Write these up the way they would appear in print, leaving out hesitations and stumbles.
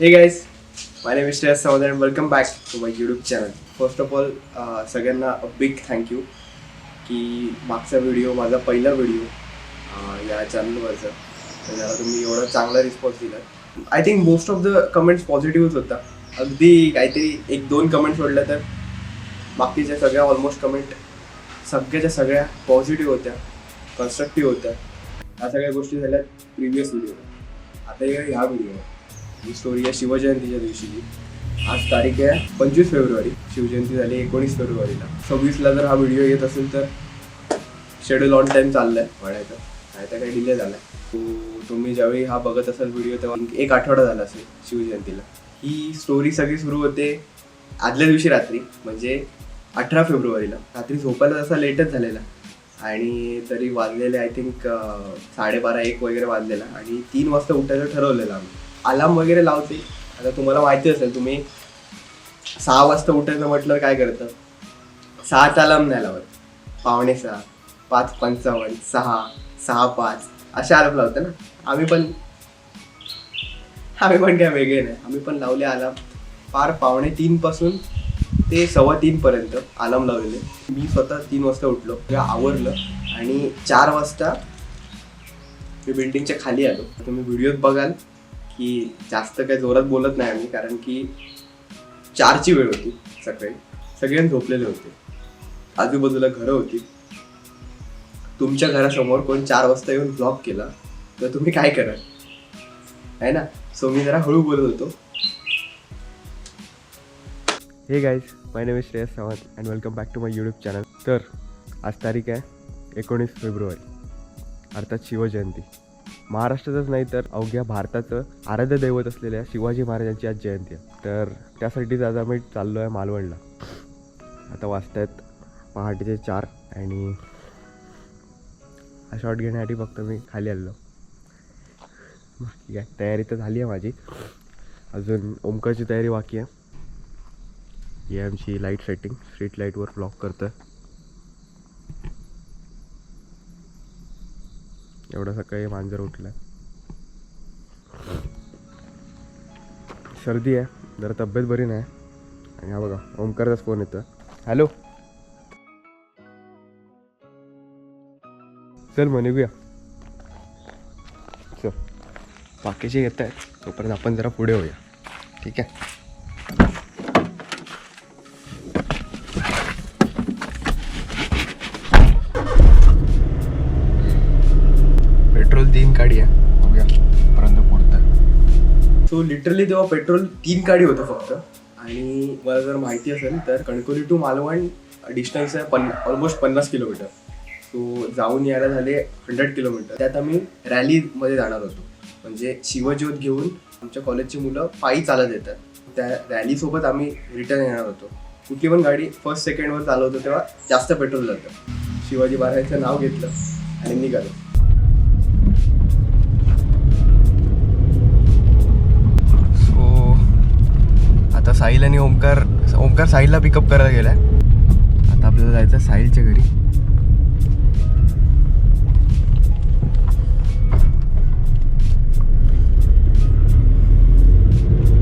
Hey guys, my name is Shreyas Sawant and welcome back to my YouTube channel. First of all, सगळ्यांना a big thank you की मागचा video माझा पहिला video या चॅनलवरचा तर त्याला तुम्ही एवढा चांगला रिस्पॉन्स दिला. I think most of the comments पॉझिटिव्हच होता. अगदी काहीतरी एक दोन कमेंट्स सोडल्या तर बाकीच्या सगळ्या ऑलमोस्ट कमेंट सगळ्या पॉझिटिव्ह होत्या, कन्स्ट्रक्टिव्ह होत्या. ह्या सगळ्या गोष्टी झाल्या प्रिव्हियस व्हिडिओ. आता ह्या व्हिडिओ ही स्टोरी आहे शिवजयंतीच्या दिवशीची. आज तारीख आहे 25 फेब्रुवारी. शिवजयंती झाली 19 फेब्रुवारीला. 26ला जर हा व्हिडिओ येत असेल तर शेड्यूल ऑन टाईम चाललाय म्हणायचं, नाही तर काही डिले झालाय. तुम्ही ज्यावेळी हा बघत असाल व्हिडिओ तेव्हा एक आठवडा झाला असेल शिवजयंतीला. ही स्टोरी सगळी सुरू होते आदल्या दिवशी रात्री, म्हणजे 18 फेब्रुवारीला. रात्री झोपायला जसा लेटच झालेला आणि तरी वाजलेले आय थिंक 12:30-1 वगैरे वाजलेला आणि 3 वाजता उठायचं ठरवलेलं आम्ही. अलार्म वगैरे लावते. आता तुम्हाला माहिती असेल, तुम्ही 6 वाजता उठायचं म्हटलं काय करतं, 6चा अलार्म नाही लावत, 5:45, 5:55, 6, 6:05 अशा अलार्म लावतं ना. आम्ही पण काय वेगळे नाही. आम्ही पण लावले अलार्म. फार 2:45 पासून ते 2:15 पर्यंत अलार्म लावलेले. मी स्वतः 3 वाजता उठलो, आवरलं आणि 4 वाजता मी बिल्डिंगच्या खाली आलो. तुम्ही व्हिडिओत बघाल की जास्त काही जोरात बोलत नाही आम्ही, कारण की 4ची वेळ होती सकाळी. सगळ्यांनी झोपलेले होते, आजूबाजूला घरं होती. तुमच्या घरासमोर कोण 4 वाजता येऊन व्लॉग केला तर तुम्ही काय कराल, आहे ना. सो मी जरा हळू बोलत होतो. Hey guys, my name is Shreyas Sawant and welcome back to my YouTube channel. तर आज तारीख आहे 19 फेब्रुवारी, अर्थात शिवजयंती. महाराष्ट्रातच नाही तर अवघ्या भारताचं आराध्य दैवत असलेल्या शिवाजी महाराजांची आज जयंती आहे. तर त्यासाठीच आज आम्ही चाललो आहे मालवणला. आता वाजतायत पहाटेचे 4 आणि हा शॉट घेण्यासाठी फक्त मी खाली आलो. बाकी काय तयारी तर झाली आहे माझी, अजून ओमकारची तयारी बाकी आहे. ही आमची लाईट सेटिंग, स्ट्रीट लाईटवर ब्लॉक करतं. एवढं सकाळी मांजर उठलं. सर्दी आहे, जरा तब्येत बरी नाही. आणि हा बघा ओमकारचाच फोन येतं. हॅलो, चल मग निघूया. चल, बाकीचे येत आहेत तोपर्यंत आपण जरा पुढे होऊया, ठीक आहे. पेट्रोल 3 काडी आहे, बघूया पर्यंत पुरतं. सो लिटरली तेव्हा पेट्रोल 3 काडी होतं फक्त. आणि मला जर माहिती असेल तर कणकवली टू मालवण डिस्टन्स आहे ऑलमोस्ट 50 किलोमीटर. सो जाऊन यायला झाले 100 किलोमीटर. त्यात आम्ही रॅलीमध्ये जाणार होतो, म्हणजे शिवज्योत घेऊन आमच्या कॉलेजची मुलं पायी चालत येतात. त्या रॅलीसोबत आम्ही रिटर्न येणार होतो. कुठली पण गाडी फर्स्ट सेकंडवर चालवतो तेव्हा जास्त पेट्रोल जातं. शिवाजी महाराजांचं नाव घेतलं आणि निघालो. आता साहिल आणि ओमकार साहिलला पिकअप करायला गेलाय. आता आपल्याला जायचं साहिलच्या घरी.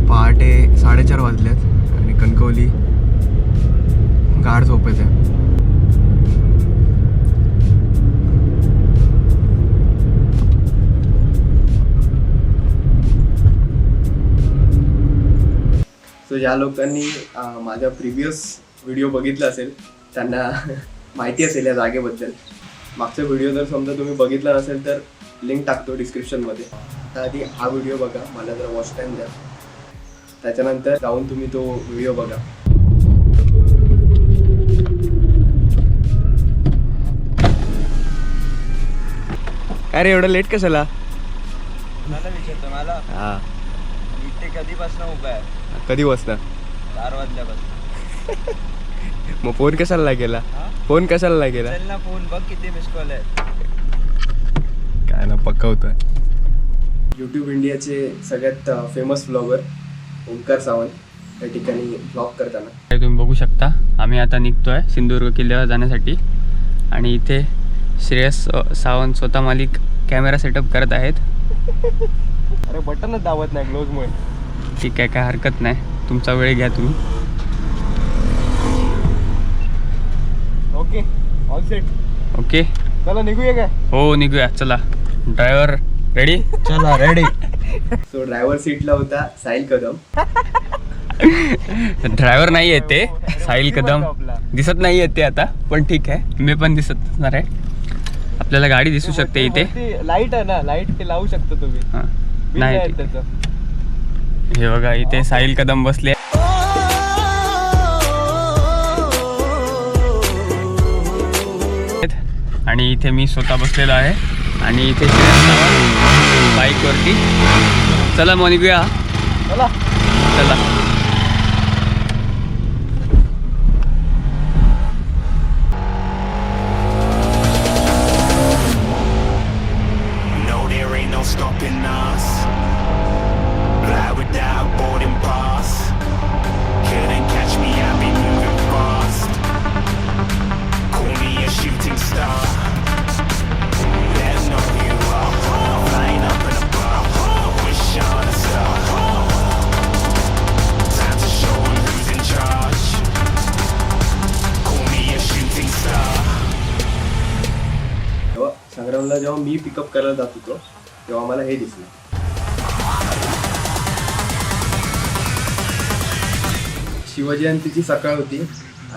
पहाटे 4:30 वाजल्यात आणि कणकवली गाढ झोपेत आहे. सो ज्या लोकांनी माझा प्रिव्हियस व्हिडिओ बघितला असेल त्यांना माहिती असेल या जागेबद्दल. मागचा व्हिडिओ जर समजा तुम्ही बघितला नसेल तर लिंक टाकतो डिस्क्रिप्शनमध्ये. तर आधी हा व्हिडिओ बघा, मला जरा वॉच टाईम द्या, त्याच्यानंतर जाऊन तुम्ही तो व्हिडिओ बघा. काय रे एवढं लेट कशाला? मला विचारतो मला. हां, इथे कधीपासून उभा आहे? कधी वाजता? 4 वाजल्यापासून. मग फोन कशाला नाही केला? फोन कशाला नाही केला? चल ना, फोन बघ किती मिस कॉल आहे. काय ना पकवतोय. यूट्यूब इंडियाचे सगळ्यात फेमस ब्लॉगर ओमकार सावंत या ठिकाणी ब्लॉग करताना तुम्ही बघू शकता. आम्ही आता निघतोय सिंधुदुर्ग किल्ल्यावर जाण्यासाठी आणि इथे श्रेयस सावंत स्वतः मालिक कॅमेरा सेटअप करत आहेत. अरे बटनच दावत नाही ग्लोव्हजमुळे. ठीक आहे, काय हरकत नाही, तुमचा वेळ घ्या तुम्ही. Okay, all set. ओके, चला निघूया काय? हो निघूया, चला. Driver ready? चला रेडी. सो ड्रायव्हर सीटला होता साहिल कदम. ड्रायव्हर नाही येते, साहिल कदम दिसत नाही येते आता, पण ठीक आहे, मी पण दिसत असणार आहे. आपल्याला गाडी दिसू शकते इथे. लाईट आहे ना, लाईट ते लावू शकता तुम्ही. हां नाही, हे बघा इथे साहिल कदम बसले. आणि इथे मी स्वतः बसलेलो आहे आणि इथे बाईकवरती. चला मग निघूया. चला चला. Stopping us, fly without boarding pass. Couldn't catch me, I've been moving fast. Call me a shooting star. Let 'em know who you are. Flying up in a bar, wish on a star. Time to show 'em who's in charge. Call me a shooting star. संग्रामला जेव्हा मी pickup करायला जात होतो तेव्हा मला हे दिसलं. शिवजयंतीची सकाळ होती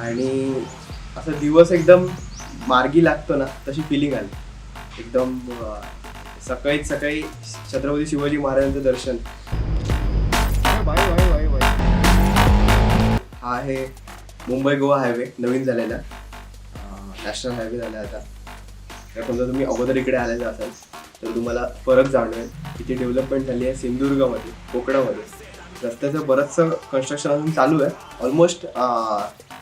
आणि असा दिवस एकदम मार्गी लागतो ना, तशी फिलिंग आली एकदम. सकाळीच सकाळी छत्रपती शिवाजी महाराजांचं दर्शन. हा आहे मुंबई गोवा हायवे, नवीन झालेला नॅशनल हायवे झाला आता. तर समजा तुम्ही अगोदर इकडे आलेला असाल तर तुम्हाला फरक जाणवेल. इथे डेव्हलपमेंट झाली आहे सिंधुदुर्गामध्ये, कोकणामध्ये. रस्त्याचं बरंचसं कन्स्ट्रक्शन अजून चालू आहे. ऑलमोस्ट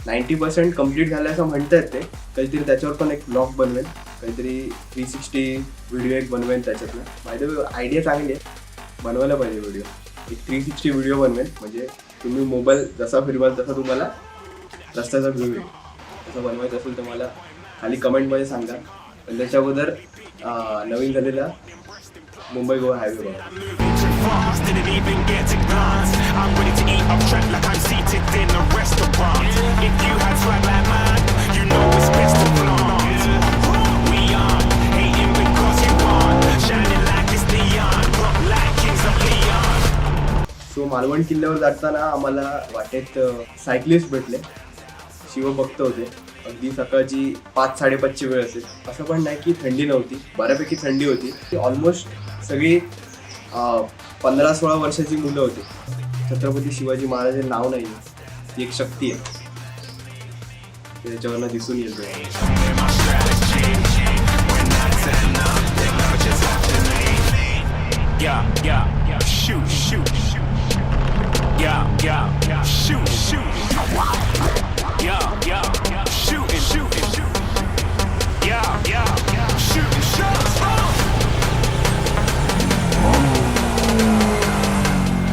90% कम्प्लीट झालं असं म्हणता येते. काहीतरी त्याच्यावर पण एक ब्लॉग बनवेल, काहीतरी 360 व्हिडिओ एक बनवेल त्याच्यातनं. माहिती आयडिया चांगली आहे, बनवायला पाहिजे व्हिडिओ. एक 360 व्हिडिओ बनवेल, म्हणजे तुम्ही मोबाईल जसा फिरवाल तसा तुम्हाला रस्त्याचा व्ह्यू येईल. तसं बनवायचं असेल तर मला खाली कमेंटमध्ये सांगा. पण त्याच्या अगोदर नवीन झालेला मुंबई गोवा हायवे बघा. Didn't even get to glance. I'm ready to eat up track like I'm seated in a restaurant. If you had swag like mine, you know it's best to flaunt. We aren't hating because you aren't shining like it's neon, rock like kings of Leon. So Malvan किल्ल्यावर जाताना आम्हाला वाटेत cyclist भेटले, शिवभक्त होते. अगदी सकाळची 5-5:30ची वेळ असेल. असं पण नाही की थंडी नव्हती, बऱ्यापैकी थंडी होती. ऑलमोस्ट सगळी 15-16 वर्षाची मुलं होती. छत्रपती शिवाजी महाराज हे नाव नाही, ती एक शक्ती आहे, त्याच्यावरनं दिसून येतो.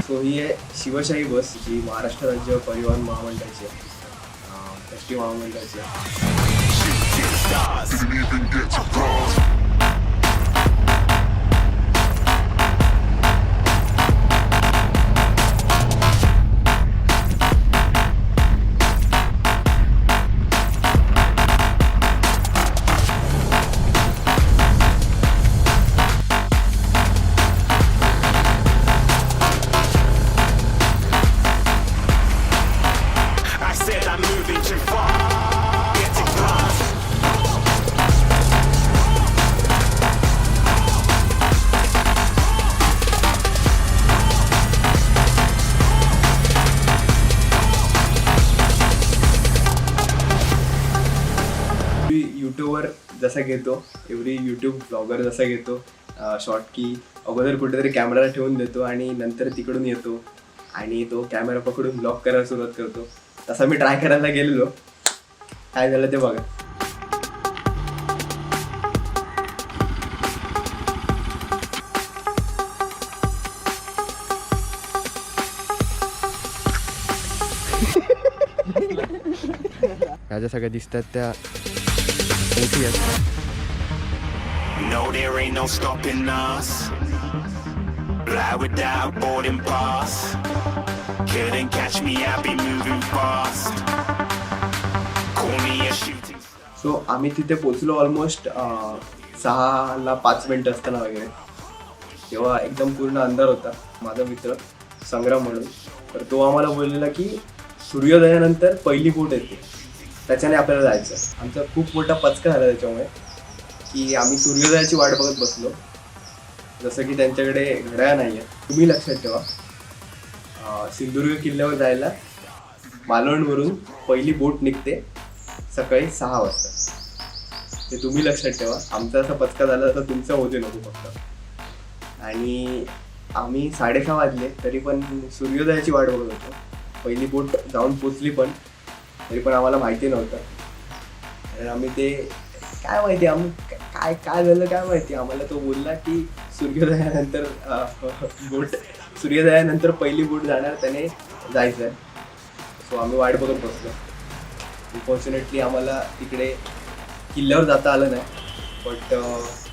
सो ही आहे शिवशाही बस, जी महाराष्ट्र राज्य परिवहन महामंडळाची आहे, एस टी महामंडळाची आहे. यूट्यूबवर जसा घेतो, एव्हरी यूट्यूब ब्लॉगर जसा घेतो शॉर्ट की अगोदर कुठेतरी कॅमेरा ठेवून देतो आणि नंतर तिकडून येतो आणि तो कॅमेरा पकडून ब्लॉग करायला सुरुवात करतो, तसा मी ट्राय करायला गेलेलो. काय झालं ते बघा. ह्या ज्या सगळ्या दिसतात त्या मोठी आहेत. No, there ain't no stopping us. Fly without boarding pass. Couldn't catch me, I'll be moving fast. Call me a shooting star. So आम्ही तिथे पोचलो ऑलमोस्ट 6:05 असताना वगैरे. तेव्हा एकदम पूर्ण अंधार होता. माझा मित्र संग्राम म्हणून, तर तो आम्हाला बोललेला की सूर्योदयानंतर पहिली बोट येते, त्याच्याने आपल्याला जायचं. आमचा खूप मोठा पचका झाला त्याच्यामुळे की आम्ही सूर्योदयाची वाट बघत बसलो. जसं की त्यांच्याकडे घड्याळ नाही आहे. तुम्ही लक्षात ठेवा, सिंधुदुर्ग किल्ल्यावर जायला मालवणवरून पहिली बोट निघते सकाळी 6 वाजता. ते तुम्ही लक्षात ठेवा. आमचा असा पचका झाला तर तुमचा होते नको फक्त. आणि आम्ही 6:30 वाजले तरी पण सूर्योदयाची वाट बघत होतो. पहिली बोट जाऊन पोचली पण तरी पण आम्हाला माहिती नव्हतं. आणि आम्ही ते काय माहिती आम्ही काय काय झालं काय माहिती. आम्हाला तो बोलला की सूर्योदयानंतर पहिली बोट जाणार, त्याने जायचं आहे. सो आम्ही वाट बघत बसलो. अनफॉर्च्युनेटली आम्हाला तिकडे किल्ल्यावर जाता आलं नाही. बट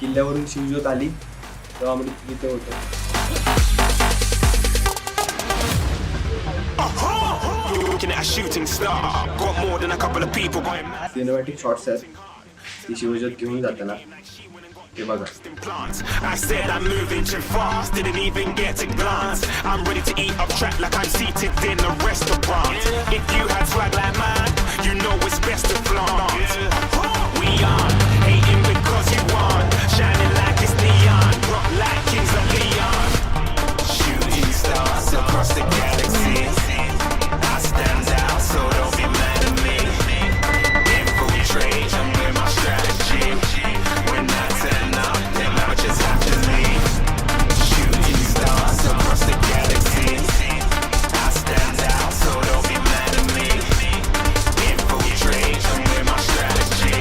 किल्ल्यावरून शिवज्योत आली तेव्हा आम्ही तिथे होतो. Looking at a shooting star. Got more than a couple of people going mad. Cinematic shots आहेत ती शिवज्योत घेऊन जाताना. ते बघा. Plants. I said I'm moving too fast, didn't even get a glance. I'm ready to eat up track like I'm seated in a restaurant. If you had swag like mine, you know it's best to flaunt. We aren't hating because you want, shining like it's neon, rock like kings of Leon. Shooting stars across the galaxy. I stand out, so don't be mad at me. Infiltrate, I'm with my strategy. When I turn up, then I just have to leave. Shooting stars across the galaxy. I stand out, so don't be mad at me. Infiltrate, I'm with my strategy.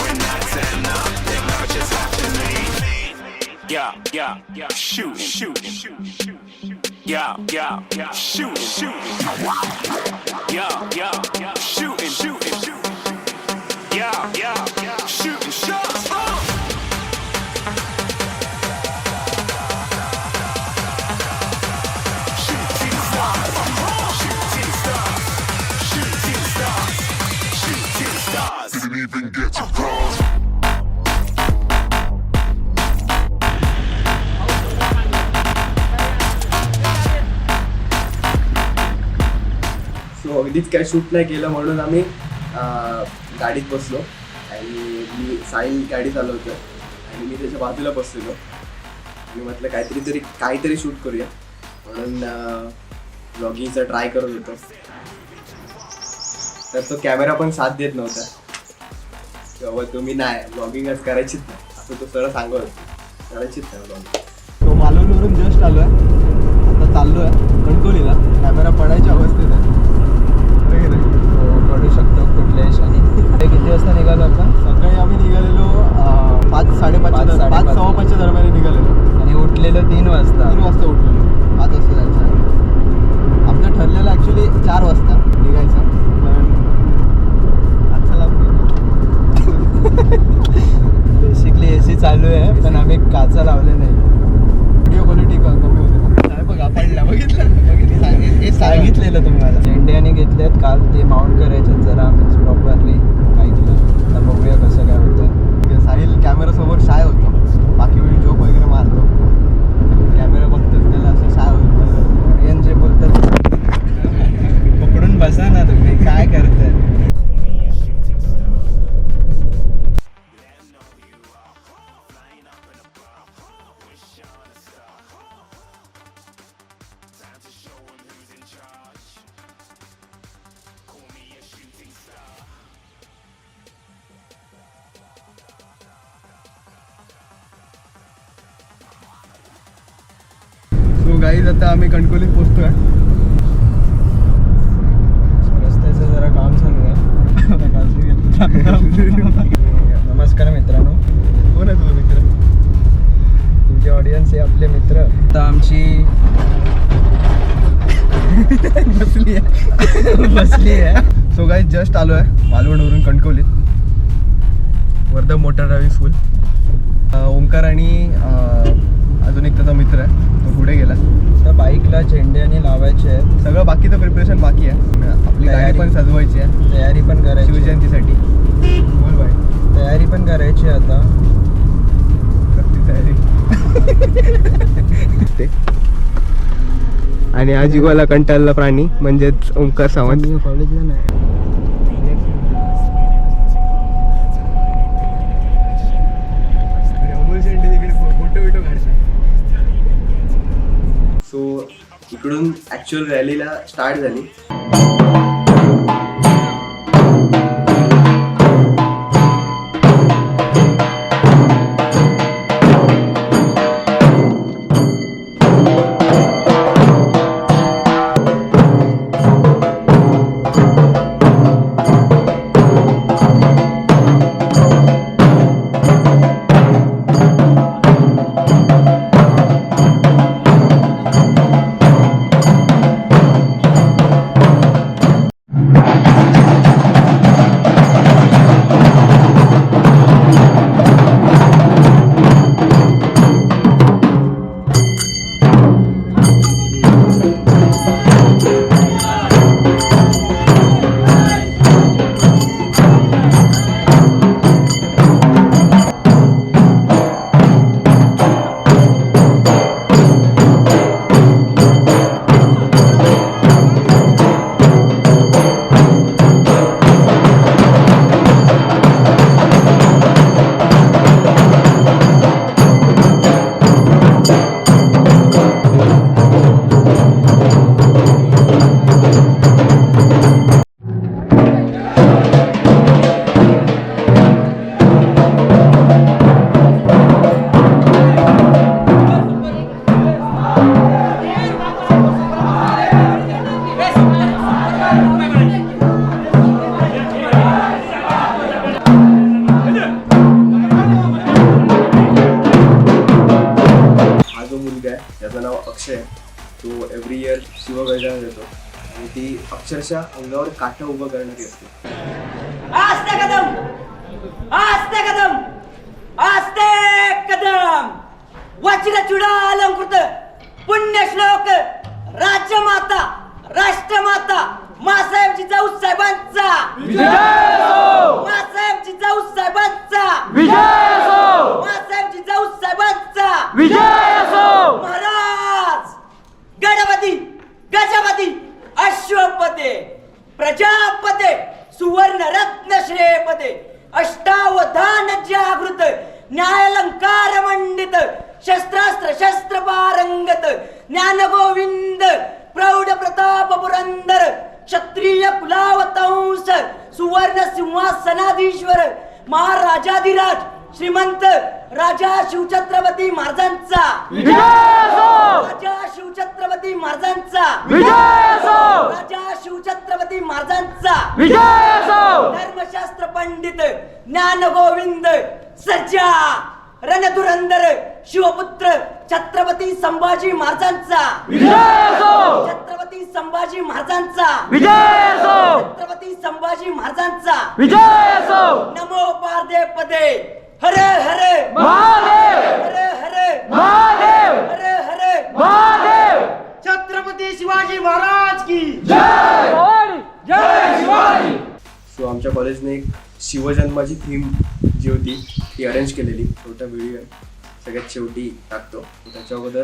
When I turn up, then I just have to leave. Yeah, shooting. Yeah, shooting. Yeah, shooting. Yeah, shooting shots. Shooting stars. Didn't even get to cross. So अगदीच काय shoot नाही केलं म्हणून आम्ही गाडीत बसलो आणि मी साईल गाडी चालवतो आणि मी त्याच्या बाजूला बसलेलो आणि म्हटलं काहीतरी शूट करूया म्हणून ब्लॉगिंगचा ट्राय करत होतो. तर तो कॅमेरा पण साथ देत नव्हता किंवा तुम्ही नाही ब्लॉगिंगच करायचीच नाही असं तो सरळ सांगत होतो, करायचीच नाही ब्लॉगिंग. तो मालवणवरून जस्ट आलो आहे, आता चाललो आहे कणकवलीला. कॅमेरा पडायच्या अवस्थेत आहे, पडू शकतो कुठल्याही क्षणी. किती वाजता निघालो आपण? सकाळी आम्ही निघालेलो 5:30 दरम्यान निघालेलो आणि उठलेलो 3 वाजता उठलेलो. 5 वाजता जायचं आहे. आमचं ठरलेलं ॲक्च्युली 4 वाजता निघायचं, पण आजचा बेसिकली AC चालू आहे पण आम्ही काचा लावले नाही. व्हिडिओ क्वालिटी कमी होते. नाही बघा पडला, बघितलं सांगितलेलं तुम्हाला. इंडियाने घेतलेत काल, ते माउंट करायचे जरा मीन्स प्रॉपरली ऐकलं. तर बघूया कसं काय होतं. साहिल कॅमेरासमोर शाय होतो, बाकी वेळी जोक वगैरे मारतो. कॅमेरा बघतात त्याला असं शाय होतं. ऑडियन्स जे बोलतात पकडून बसा ना तुम्ही, काय करताय. सो गाईज आता आम्ही कणकवलीत पोहोचतोय. रस्त्याचं जरा काम चालू आहे. नमस्कार मित्रांनो. कोण आहे तुझा मित्र? तुमचे ऑडियन्स आहे आपले मित्र. आता आमची बसली आहे. सो गाईज जस्ट आलो आहे मालवणवरून कणकवलीत. Wardha motor driving school. Omkar आणि अजून एक त्याचा मित्र आहे, तो पुढे गेला. तर बाईकला झेंडे आणि लावायचे आहेत. सगळं बाकीचं प्रिपरेशन बाकी आहे. आपली गाडी पण सजवायची आहे, तयारी पण करायची, शिवजयंतीसाठी. बोल बाय. तयारी पण करायची आता. तयारी. आणि आजीवाला कंटाळला प्राणी म्हणजेच ओंकार सावंत. कॉलेजला नाही. सो इकडून ॲक्च्युअल रॅलीला स्टार्ट झाली. त्याचं नाव अक्षय आहे. तो एव्हरी इयर शिवगर्जना देतो आणि ती अक्षरशः अंगावर काठं उभं करणारी असते. आस्ते कदम, आस्ते कदम, आस्ते कदम. वज्रचूडा अलंकृत पुण्यश्लोक राज्यमाता राष्ट्रमाता मासाहेब जिजाऊ साहेबांचा मासाहेब जिजाऊ साहेबांचा मासाहेब जिजाऊ साहेबांचा महाराज गणपती गजपती अश्वपते प्रजापते सुवर्ण रत्न श्रेयपते अष्टावधान जागृत न्यायालंकार मंडित शस्त्रास्त्र शस्त्र पारंगत ज्ञान गोविंद प्रौढ प्रताप पुरंदर क्षत्रिय कुलावतंस सुवर्ण सिंहासनाधीश्वर महाराजाधिराज श्रीमंत राजा शिवछत्रपती महाराजांचा राजा शिवछत्रपती महाराजांचा राजा शिवछत्रपती महाराजांचा धर्मशास्त्र पंडित ज्ञान गोविंद सर्जा रणधुरंदर शिवपुत्र छत्रपती संभाजी महाराजांचा छत्रपती संभाजी महाराजांचा छत्रपती संभाजी महाराजांचा नमो पार्दे पदे हर हर महादेव हर हर महादेव हर हर महादेव छत्रपती शिवाजी महाराज की जय जय शिवाजी. सो आमच्या कॉलेजने एक शिवजन्माची थीम जी होती ती अरेंज केलेली छोटा व्हिडिओ सगळ्यात शेवटी टाकतो. त्याच्या अगोदर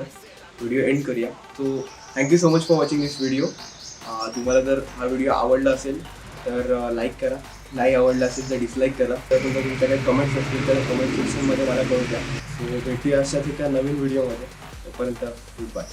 व्हिडिओ एंड करूया. So thank you so much for watching this video. तुम्हाला जर हा व्हिडिओ आवडला असेल तर लाईक करा, नाही आवडला असेल तर डिसलाईक करा. तर तुमच्या काही कमेंट्स असतील तर कमेंट सेक्शनमध्ये मला कळू द्या. सो भेटूया अशाच एका नवीन व्हिडिओमध्ये. तोपर्यंत गुड बाय.